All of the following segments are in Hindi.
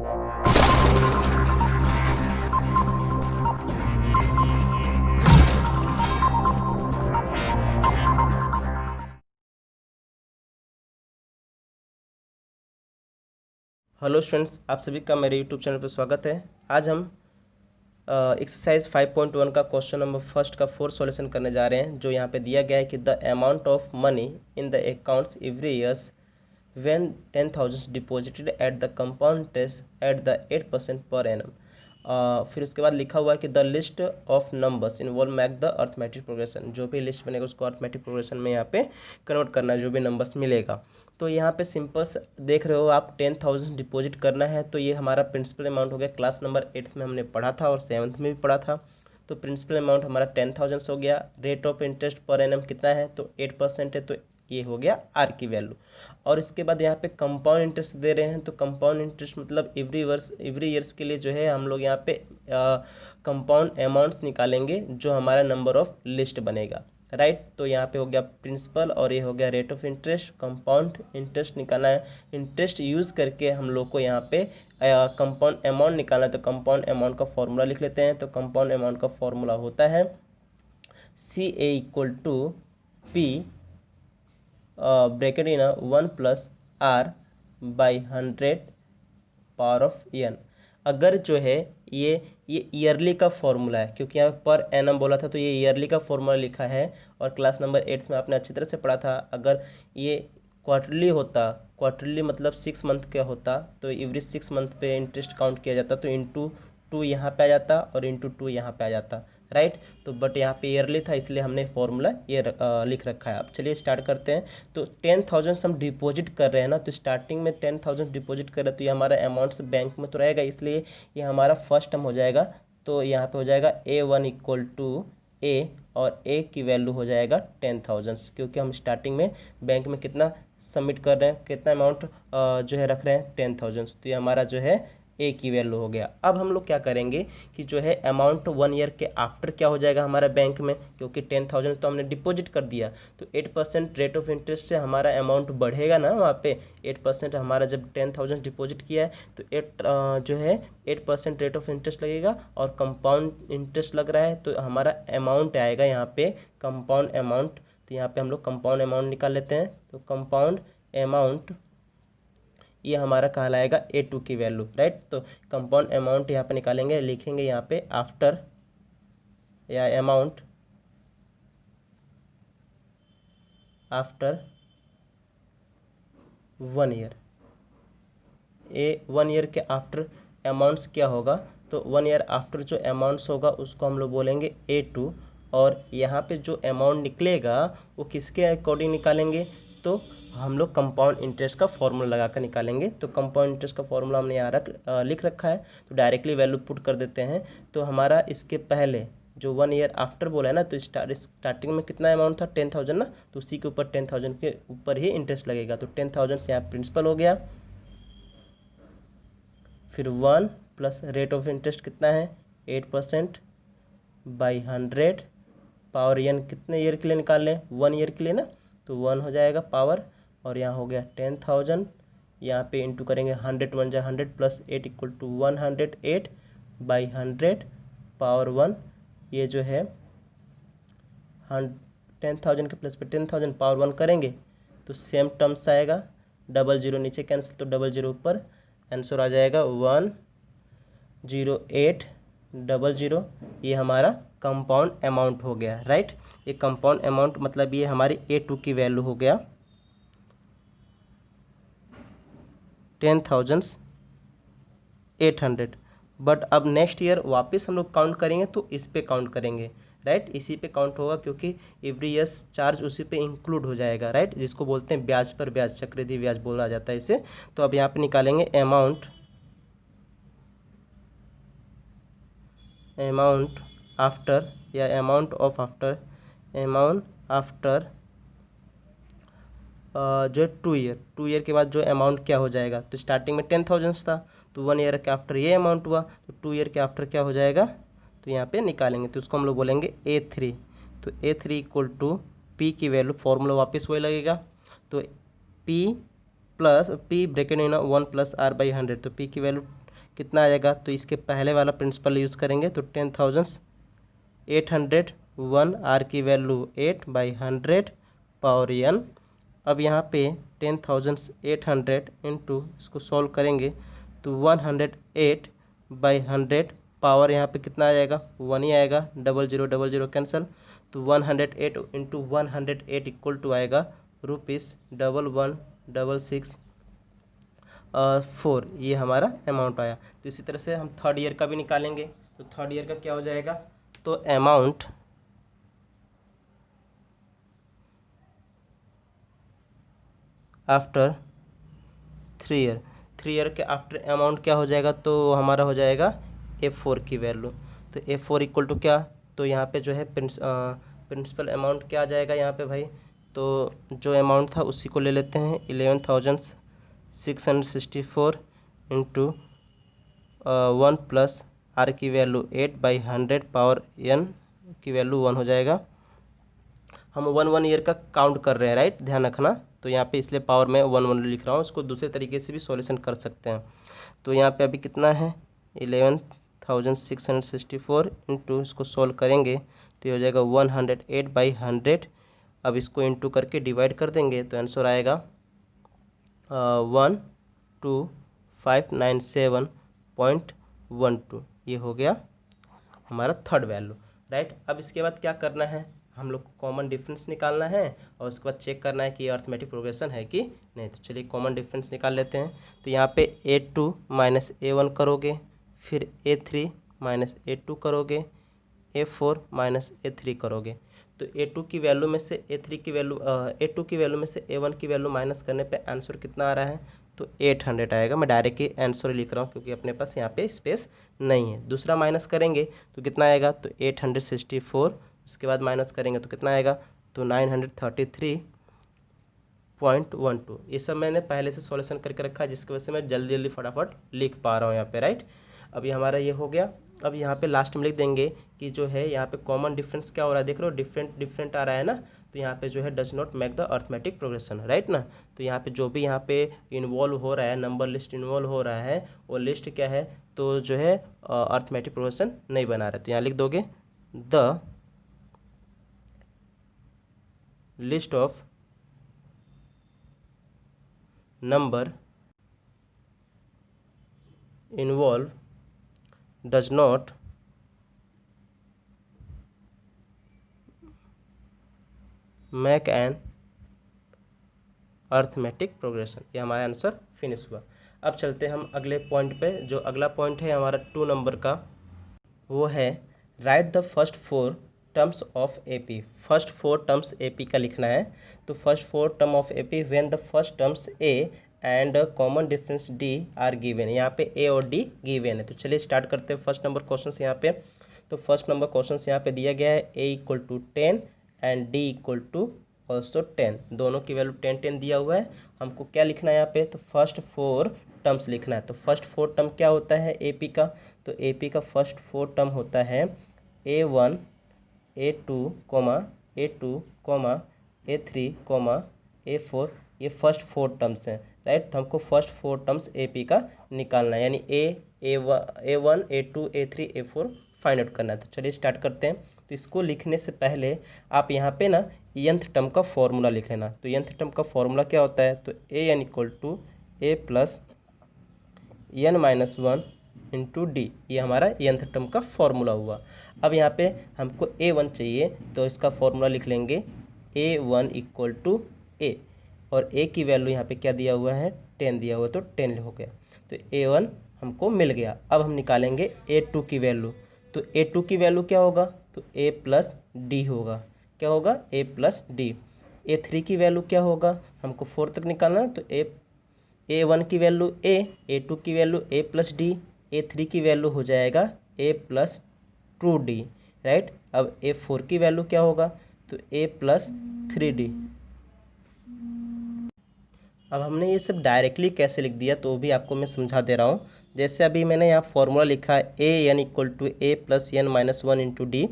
हेलो स्टूडेंट्स, आप सभी का मेरे यूट्यूब चैनल पर स्वागत है। आज हम एक्सरसाइज 5.1 का क्वेश्चन नंबर फर्स्ट का 4 सॉल्यूशन करने जा रहे हैं, जो यहाँ पे दिया गया है कि the amount of money in the accounts every years when 10,000 deposited at the compound interest at the 8% per annum. फिर उसके बाद लिखा हुआ है कि the list of numbers involve make the arithmetic progression. जो भी लिस्ट बनेगा उसको अर्थमेटिक प्रोग्रेशन में यहाँ पे कन्वर्ट करना है, जो भी नंबर्स मिलेगा। तो यहाँ पे सिंपल देख रहे हो आप, 10,000 डिपॉजिट करना है, तो ये हमारा प्रिंसिपल अमाउंट हो गया। क्लास नंबर 8th में हमने पढ़ा था और 7th में भी पढ़ा था। तो प्रिंसिपल अमाउंट हमारा 10,000 हो गया। Rate of interest per annum कितना है, तो 8% है, तो ये हो गया आर की वैल्यू। और इसके बाद यहाँ पे कंपाउंड इंटरेस्ट दे रहे हैं, तो कंपाउंड इंटरेस्ट मतलब एवरी ईयर्स के लिए जो है हम लोग यहाँ पे कंपाउंड अमाउंट्स निकालेंगे, जो हमारा नंबर ऑफ लिस्ट बनेगा, राइट। तो यहाँ पे हो गया प्रिंसिपल और ये हो गया rate of interest. Compound interest निकालना है, इंटरेस्ट यूज़ करके हम लोग को यहाँ पे कंपाउंड अमाउंट निकालना है। तो कंपाउंड अमाउंट का फॉर्मूला लिख लेते हैं। तो कंपाउंड अमाउंट का फॉर्मूला होता है CA equal to P bracket in 1+R/100 power of n। अगर जो है ये ईयरली का फॉर्मूला है, क्योंकि यहाँ पर एनम बोला था, तो ये ईयरली का फॉर्मूला लिखा है। और क्लास नंबर 8 में आपने अच्छी तरह से पढ़ा था। अगर ये क्वार्टरली होता, क्वार्टरली मतलब 6 मंथ का होता, तो एवरी 6 मंथ पे इंटरेस्ट काउंट किया जाता, तो इंटू 2 यहाँ पे आ जाता और इंटू 2 यहाँ पे आ जाता, राइट। तो बट यहाँ पे ईयरली था, इसलिए हमने फॉर्मूला ये लिख रखा है। अब चलिए स्टार्ट करते हैं। तो 10,000 हम डिपॉजिट कर रहे हैं ना, तो स्टार्टिंग में 10,000 डिपॉजिट कर रहे हैं, तो ये हमारा अमाउंट्स बैंक में तो रहेगा, इसलिए ये हमारा फर्स्ट टर्म हो जाएगा। तो यहाँ पे हो जाएगा A1 इक्वल टू A, और A की वैल्यू हो जाएगा 10,000, क्योंकि हम स्टार्टिंग में बैंक में कितना सबमिट कर रहे हैं, कितना अमाउंट जो है रख रहे हैं, 10,000। तो ये हमारा जो है ए की वैल्यू हो गया। अब हम लोग क्या करेंगे कि जो है अमाउंट 1 ईयर के आफ्टर क्या हो जाएगा हमारा बैंक में, क्योंकि 10,000 तो हमने डिपॉजिट कर दिया, तो 8% रेट ऑफ इंटरेस्ट से हमारा अमाउंट बढ़ेगा ना वहाँ पे। 8% हमारा जब 10,000 डिपॉजिट किया है, तो 8% रेट ऑफ इंटरेस्ट लगेगा, और कंपाउंड इंटरेस्ट लग रहा है, तो हमारा अमाउंट आएगा यहाँ पे कंपाउंड अमाउंट। तो यहाँ पे हम लोग कंपाउंड अमाउंट निकाल लेते हैं। तो कंपाउंड अमाउंट ये हमारा कहलाएगा A2 की वैल्यू, राइट। तो कंपाउंड अमाउंट यहाँ पे निकालेंगे, लिखेंगे यहाँ पे आफ्टर या अमाउंट आफ्टर 1 ईयर। 1 ईयर के आफ्टर अमाउंट्स क्या होगा, तो 1 ईयर आफ्टर जो अमाउंट्स होगा उसको हम लोग बोलेंगे A2। और यहाँ पे जो अमाउंट निकलेगा वो किसके अकॉर्डिंग निकालेंगे, तो हम लोग कंपाउंड इंटरेस्ट का फॉर्मूला लगा कर निकालेंगे। तो कंपाउंड इंटरेस्ट का फॉर्मूला हमने यहाँ लिख रखा है, तो डायरेक्टली वैल्यू पुट कर देते हैं। तो हमारा इसके पहले जो 1 ईयर आफ्टर बोला है ना, तो स्टार्टिंग में कितना अमाउंट था, 10,000 ना, तो उसी के ऊपर 10,000 के ऊपर ही इंटरेस्ट लगेगा। तो 10,000 से यहाँ प्रिंसिपल हो गया, फिर 1 प्लस रेट ऑफ इंटरेस्ट कितना है 8%/100 पावर n। कितने ईयर के लिए निकाल लें, 1 ईयर के लिए ना, तो 1 हो जाएगा पावर, और यहाँ हो गया 10,000, यहाँ पे इंटू करेंगे 100 1 जा 100 प्लस 8 इक्वल टू 108/100 पावर 1। ये जो है 10,000 के प्लस पे 10,000 पावर 1 करेंगे तो सेम टर्म्स आएगा, 00 नीचे कैंसिल, तो 00 ऊपर, आंसर आ जाएगा 10800। ये हमारा कंपाउंड अमाउंट हो गया, राइट। ये कंपाउंड अमाउंट मतलब ये हमारी A2 की वैल्यू हो गया 10,800। बट अब नेक्स्ट ईयर वापस हम लोग काउंट करेंगे तो इस पे काउंट करेंगे, राइट। इसी पे काउंट होगा, क्योंकि एवरी ईयर चार्ज उसी पे इंक्लूड हो जाएगा, राइट, जिसको बोलते हैं ब्याज पर ब्याज, चक्रवृद्धि ब्याज बोला जाता है इसे। तो अब यहाँ पे निकालेंगे अमाउंट आफ्टर या अमाउंट ऑफ आफ्टर जो 2 ईयर के बाद जो अमाउंट क्या हो जाएगा। तो स्टार्टिंग में 10,000 था, तो 1 ईयर के आफ्टर ये अमाउंट हुआ, तो 2 ईयर के आफ्टर क्या हो जाएगा, तो यहाँ पे निकालेंगे, तो उसको हम लोग बोलेंगे A3। तो A3 इक्वल टू P की वैल्यू, फॉर्मूला वापस वही लगेगा, तो P ब्रैकेट में 1+R/100। तो P की वैल्यू कितना आएगा, तो इसके पहले वाला प्रिंसिपल यूज़ करेंगे तो 10,800 1 r की वैल्यू 8/100 पावर n। अब यहाँ पे 10,800 इंटू इसको सॉल्व करेंगे तो 108/100 पावर यहाँ पे कितना आ जाएगा, 1 ही आएगा, 0000 कैंसिल, तो 108 इंटू 108 इक्वल टू आएगा ₹11,664। ये हमारा अमाउंट आया। तो इसी तरह से हम थर्ड ईयर का भी निकालेंगे। तो थर्ड ईयर का क्या हो जाएगा, तो अमाउंट आफ्टर 3 ईयर, 3 ईयर के आफ्टर अमाउंट क्या हो जाएगा, तो हमारा हो जाएगा F4 की वैल्यू। तो F4 इक्वल टू क्या, तो यहाँ पे जो है प्रिंसिपल अमाउंट क्या आ जाएगा यहाँ पे भाई, तो जो अमाउंट था उसी को ले लेते हैं, 11,664 इंटू 1 प्लस r की वैल्यू 8/100 पावर n की वैल्यू 1 हो जाएगा। हम 1 ईयर का काउंट कर रहे हैं, राइट, ध्यान रखना। तो यहाँ पे इसलिए पावर में 1 लिख रहा हूँ, उसको दूसरे तरीके से भी सॉल्यूशन कर सकते हैं। तो यहाँ पे अभी कितना है, 11,664 इंटू इसको सॉल्व करेंगे तो ये हो जाएगा 108/100। अब इसको इंटू करके डिवाइड कर देंगे तो आंसर आएगा 12597.12। ये हो गया हमारा थर्ड वैल्यू, राइट। अब इसके बाद क्या करना है, हम लोग को कॉमन डिफरेंस निकालना है और उसके बाद चेक करना है कि ये अर्थमेटिक प्रोग्रेशन है कि नहीं। तो चलिए कॉमन डिफरेंस निकाल लेते हैं। तो यहाँ पे A2 माइनस A1 करोगे, फिर A3 माइनस A2 करोगे, A4 माइनस A3 करोगे। तो A2 की वैल्यू में से A2 की वैल्यू में से A1 की वैल्यू माइनस करने पे आंसर कितना आ रहा है, तो 800 आएगा। मैं डायरेक्ट ही आंसर लिख रहा हूँ क्योंकि अपने पास यहाँ पे स्पेस नहीं है। दूसरा माइनस करेंगे तो कितना आएगा, तो 864। उसके बाद माइनस करेंगे तो कितना आएगा, तो 933.12। ये सब मैंने पहले से सॉल्यूशन करके रखा है, जिसकी वजह से मैं जल्दी जल्दी फटाफट लिख पा रहा हूँ यहाँ पे, राइट। अभी हमारा ये हो गया। अब यहाँ पे लास्ट में लिख देंगे कि जो है यहाँ पे कॉमन डिफरेंस क्या हो रहा है, देख रहे हो डिफरेंट आ रहा है ना। तो यहाँ पे जो है does not make the arithmetic progression, right ना। तो यहाँ पे जो भी यहाँ पे इन्वॉल्व हो रहा है, नंबर लिस्ट इन्वॉल्व हो रहा है, वो लिस्ट क्या है, तो जो है अर्थमेटिक प्रोग्रेशन नहीं बना रहा है। तो यहाँ लिख दोगे the list of number involve does not make an arithmetic progression. ये हमारा आंसर फिनिश हुआ। अब चलते हम अगले पॉइंट पे। जो अगला पॉइंट है हमारा 2 नंबर का, वो है write the first 4 terms of AP। First 4 terms AP का लिखना है। तो first 4 term of AP when the first terms A and common difference D are given. यहाँ पे A और D गिवन है। तो चलिए स्टार्ट करते हैं फर्स्ट नंबर क्वेश्चन यहाँ पे। तो फर्स्ट नंबर क्वेश्चन यहाँ पे दिया गया है A equal to 10 and D equal to also 10। दोनों की वैल्यू 10 दिया हुआ है। हमको क्या लिखना है यहाँ पे, तो फर्स्ट 4 टर्म्स लिखना है। तो फर्स्ट 4 टर्म क्या होता है AP का, तो AP का फर्स्ट 4 टर्म होता है A1 A2 A2 A3 A4। ये फर्स्ट 4 टर्म्स हैं, राइट। तो हमको फर्स्ट 4 टर्म्स AP का निकालना है, यानी A1 A2 A3 A4 find out करना है। तो चलिए स्टार्ट करते हैं। तो इसको लिखने से पहले आप यहाँ पे ना nth टर्म का फॉर्मूला लिख लेना। तो nth टर्म का फॉर्मूला क्या होता है, तो an equal to a plus n-1 into D. ये हमारा nth टर्म का फॉर्मूला हुआ। अब यहाँ पे हमको a1 चाहिए, तो इसका फॉर्मूला लिख लेंगे a1 इक्वल टू a, और a की वैल्यू यहाँ पे क्या दिया हुआ है, 10 दिया हुआ है, तो 10 हो गया। तो a1 हमको मिल गया। अब हम निकालेंगे a2 की वैल्यू। तो a2 की वैल्यू क्या होगा, तो a प्लस डी होगा। क्या होगा, a प्लस डी। a3 की वैल्यू क्या होगा, हमको 4 तक निकालना है। तो a1 की वैल्यू a, a2 की value a plus D, a3 की वैल्यू हो जाएगा a प्लस 2d, राइट। अब a4 की वैल्यू क्या होगा, तो a प्लस 3d। अब हमने ये सब डायरेक्टली कैसे लिख दिया, तो भी आपको मैं समझा दे रहा हूँ। जैसे अभी मैंने यहाँ फॉर्मूला लिखा है an equal to a plus n-1 into D.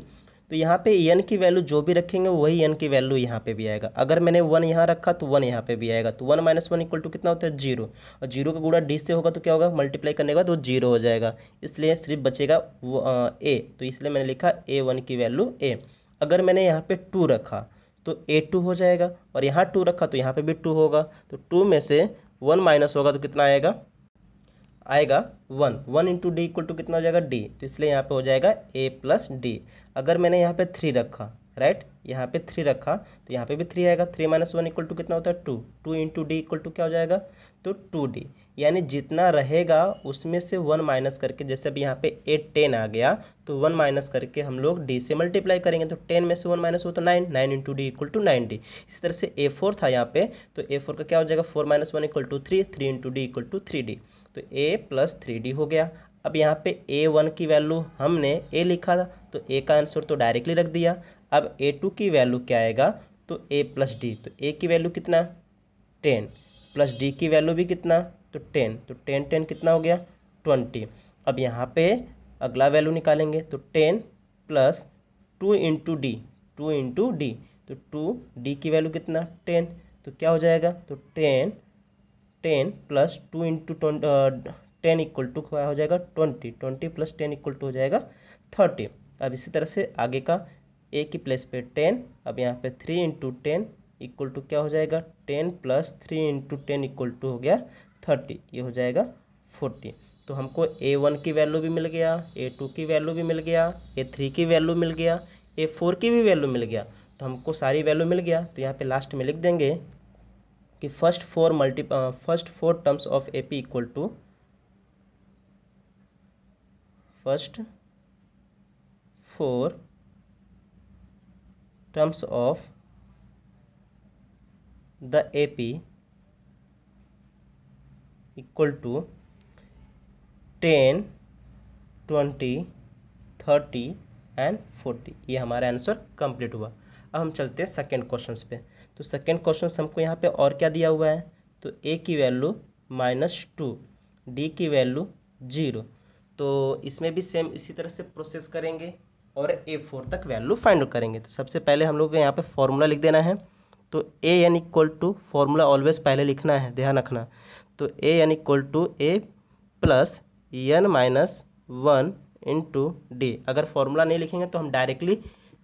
तो यहाँ पे n की वैल्यू जो भी रखेंगे वही n की वैल्यू यहाँ पे भी आएगा। अगर मैंने 1 यहाँ रखा तो 1 यहाँ पे भी आएगा। तो 1 - 1 इक्वल टू कितना होता है 0, और 0 का गुणा d से होगा तो क्या होगा, मल्टीप्लाई करने के बाद वो 0 हो जाएगा। इसलिए सिर्फ बचेगा वो a, तो इसलिए मैंने लिखा a1 की वैल्यू a। अगर मैंने यहाँ पे 2 रखा तो a2 हो जाएगा, और यहाँ 2 रखा तो यहाँ पे भी 2 होगा। तो 2 में से 1 माइनस होगा तो कितना आएगा, आएगा 1। 1 इंटू डी इक्वल टू कितना हो जाएगा d, तो इसलिए यहाँ पे हो जाएगा a प्लस डी। अगर मैंने यहाँ पे 3 रखा, राइट, यहाँ पे 3 रखा तो यहाँ पे भी 3 आएगा। 3 - 1 इक्वल टू कितना होता है 2। 2 इंटू डी इक्वल टू क्या हो जाएगा, तो 2d। यानी जितना रहेगा उसमें से 1 माइनस करके, जैसे अभी यहाँ पे a 10 आ गया तो 1 माइनस करके हम लोग d से मल्टीप्लाई करेंगे। तो 10 में से 1 माइनस हो तो 9, 9 into D equal to 9d। इसी तरह से a4 था यहाँ पे, तो a4 का क्या हो जाएगा, 4 - 1 equal to 3, 3 into D equal to 3d। तो a प्लस 3d हो गया। अब यहाँ पे a1 की वैल्यू हमने a लिखा था तो a का आंसर तो डायरेक्टली रख दिया। अब a2 की वैल्यू क्या आएगा, तो a प्लस डी। तो a की वैल्यू कितना 10, प्लस d की वैल्यू भी कितना, तो 10। तो 10 10 कितना हो गया 20। अब यहाँ पे अगला वैल्यू निकालेंगे तो 10 plus 2 into D, 2 into D, तो 2d की वैल्यू कितना 10। तो क्या हो जाएगा, तो 10 प्लस 2 इंटू 10 इक्वल टू क्या हो जाएगा 20, 20 प्लस 10 इक्वल टू हो जाएगा 30। अब इसी तरह से आगे का a की प्लेस पे 10, अब यहाँ पे 3 इंटू 10 इक्वल टू क्या हो जाएगा 10 प्लस 3 इंटू 10 इक्वल टू हो गया 30, ये हो जाएगा 40। तो हमको a1 की वैल्यू भी मिल गया, a2 की वैल्यू भी मिल गया, a3 की वैल्यू मिल गया, a4 की भी वैल्यू मिल गया। तो हमको सारी वैल्यू मिल गया। तो यहाँ पे लास्ट में लिख देंगे कि first four terms of AP equal to first 4 terms of the AP equal to 10, 20, 30 and 40। ये हमारा आंसर कंप्लीट हुआ। अब हम चलते हैं सेकेंड क्वेश्चन पे। तो सेकेंड क्वेश्चन हमको यहाँ पे और क्या दिया हुआ है, तो a की वैल्यू -2, d की वैल्यू 0। तो इसमें भी सेम इसी तरह से प्रोसेस करेंगे और a4 तक वैल्यू फाइंड आउट करेंगे। तो सबसे पहले हम लोग को यहाँ पे फॉर्मूला लिख देना है। तो an equal to, formula always पहले लिखना है, ध्यान रखना। तो an equal to a plus n-1 into D. अगर फॉर्मूला नहीं लिखेंगे तो हम डायरेक्टली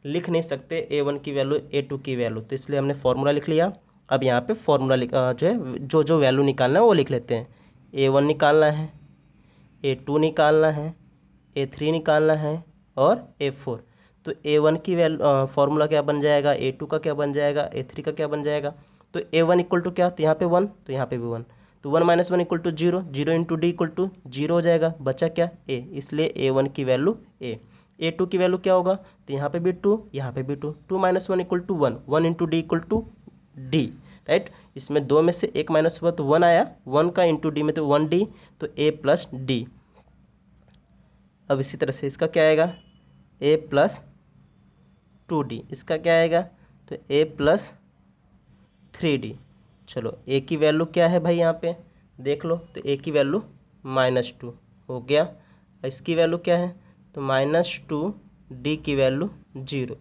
लिख नहीं सकते a1 की वैल्यू a2 की वैल्यू, तो इसलिए हमने फॉर्मूला लिख लिया। अब यहाँ पे फॉर्मूला जो है जो वैल्यू निकालना है वो लिख लेते हैं। a1 निकालना है, a2 निकालना है, a3 निकालना है और a4। तो a1 की वैल्यू फॉर्मूला क्या बन जाएगा, a2 का क्या बन जाएगा, a3 का क्या बन जाएगा। तो a1 इक्वल टू क्या, तो यहाँ पे 1, तो यहाँ पे भी 1। तो 1 - 1 equal to 0, 0 into D equal to 0 हो जाएगा। बचा क्या a, इसलिए a1 की वैल्यू a। a2 की वैल्यू क्या होगा, तो यहाँ पे भी 2, यहाँ पे भी 2। 2 - 1 equal to 1, 1 into D equal to D, right. इसमें 2 में से 1 माइनस हुआ तो 1 आया, 1 का इंटू डी में तो 1d, तो a प्लस डी। अब इसी तरह से इसका क्या आएगा, a प्लस 2d। इसका क्या आएगा, तो a प्लस 3d। चलो a की वैल्यू क्या है भाई, यहाँ पे देख लो। तो a की वैल्यू -2 हो गया। इसकी वैल्यू क्या है, तो -2, d की वैल्यू 0।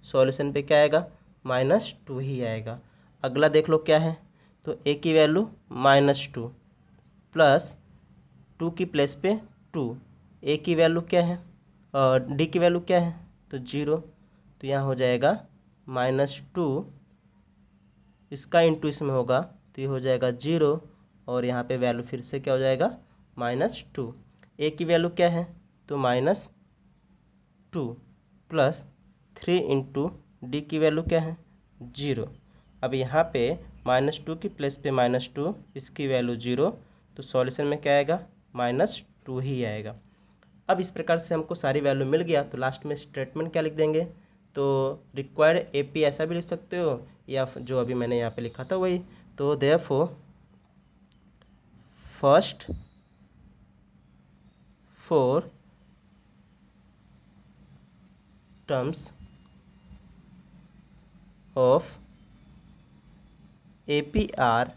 सॉल्यूशन पे क्या आएगा, -2 ही आएगा। अगला देख लो क्या है, तो a की वैल्यू -2 प्लस 2 की प्लेस पे 2। a की वैल्यू क्या है, d की वैल्यू क्या है, तो 0। तो यहाँ हो जाएगा -2, इसका इंटू इसमें होगा तो ये हो जाएगा 0, और यहाँ पे वैल्यू फिर से क्या हो जाएगा -2। a की वैल्यू क्या है, तो -2 प्लस 3 इंटू डी की वैल्यू क्या है 0। अब यहाँ पे -2 की प्लेस पे -2, इसकी वैल्यू 0, तो सॉल्यूशन में क्या आएगा, -2 ही आएगा। अब इस प्रकार से हमको सारी वैल्यू मिल गया। तो लास्ट में स्टेटमेंट क्या लिख देंगे, तो रिक्वायर्ड AP ऐसा भी लिख सकते हो, या जो अभी मैंने यहाँ पे लिखा था वही। तो therefore first 4 terms of AP are,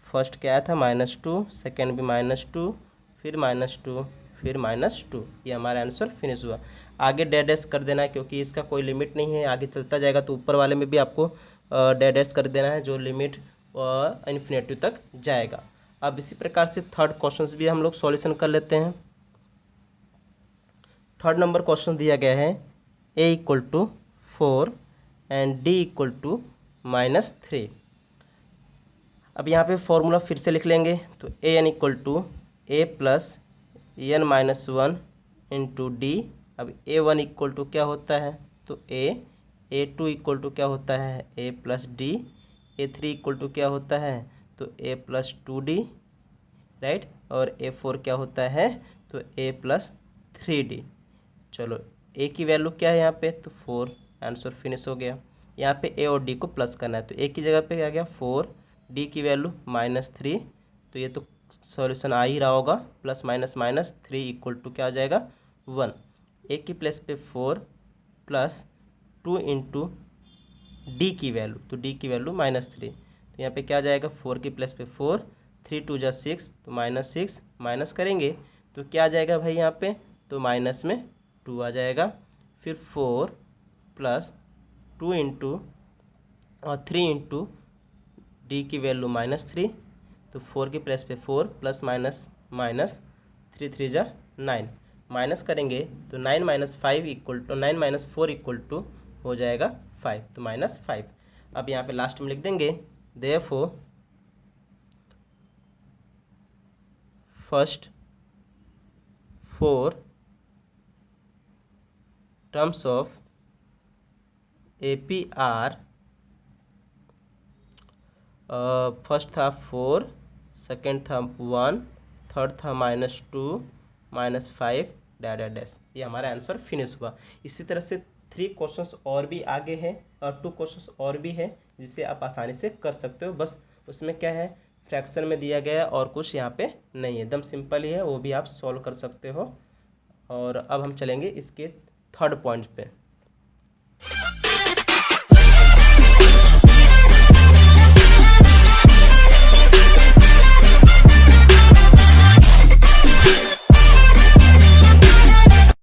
first क्या था -2, सेकेंड भी -2, फिर -2, फिर -2। ये हमारा आंसर फिनिश हुआ। आगे डैश डैश कर देना है, क्योंकि इसका कोई लिमिट नहीं है, आगे चलता जाएगा तो ऊपर वाले में भी आपको डैश डैश कर देना है, जो लिमिट इन्फिनिटी तक जाएगा। अब इसी प्रकार से थर्ड क्वेश्चन भी हम लोग सॉल्यूशन कर लेते हैं। थर्ड नंबर क्वेश्चन दिया गया है a equal to 4 and d equal to -3। अब यहाँ पे फॉर्मूला फिर से लिख लेंगे, तो a n equal to a plus n minus 1 into D. अब a1 इक्वल टू क्या होता है, तो a2 इक्वल टू क्या होता है, a plus D. a3 equal to क्या होता है, तो a प्लस 2d, राइट। और a4 क्या होता है, तो a प्लस 3d। चलो a की वैल्यू क्या है यहाँ पे, तो 4, आंसर फिनिश हो गया। यहाँ पे a और d को प्लस करना है, तो a की जगह पे क्या गया 4, d की वैल्यू -3, तो ये तो सॉल्यूशन आ ही रहा होगा। Plus minus minus 3 equal to क्या आ जाएगा 1। a की प्लेस पे 4 प्लस 2 इंटू डी की वैल्यू, तो डी की वैल्यू -3, तो यहाँ पे क्या आ जाएगा 4 की प्लेस पे 4, 3 2 जा 6, तो -6 माइनस करेंगे तो क्या आ जाएगा भाई यहाँ पे, तो माइनस में 2 आ जाएगा। फिर 4 प्लस 2 इंटू और 3 इंटू डी की वैल्यू -3, तो 4 की प्लेस पे 4 प्लस माइनस माइनस 3 3 जा 9, माइनस करेंगे तो 9 minus 5 equal to 9 minus 4 equal to हो जाएगा 5, तो -5। अब यहाँ पे लास्ट में लिख देंगे therefore first 4 terms of APR, first था 4, सेकेंड था 1, थर्ड था -2, -5 डैश डैश। ये हमारा आंसर फिनिश हुआ। इसी तरह से 3 क्वेश्चंस और भी आगे हैं और 2 क्वेश्चंस और भी है जिसे आप आसानी से कर सकते हो। बस उसमें क्या है, फ्रैक्शन में दिया गया है और कुछ यहाँ पे नहीं है, एकदम सिंपल ही है, वो भी आप सॉल्व कर सकते हो। और अब हम चलेंगे इसके थर्ड पॉइंट पे।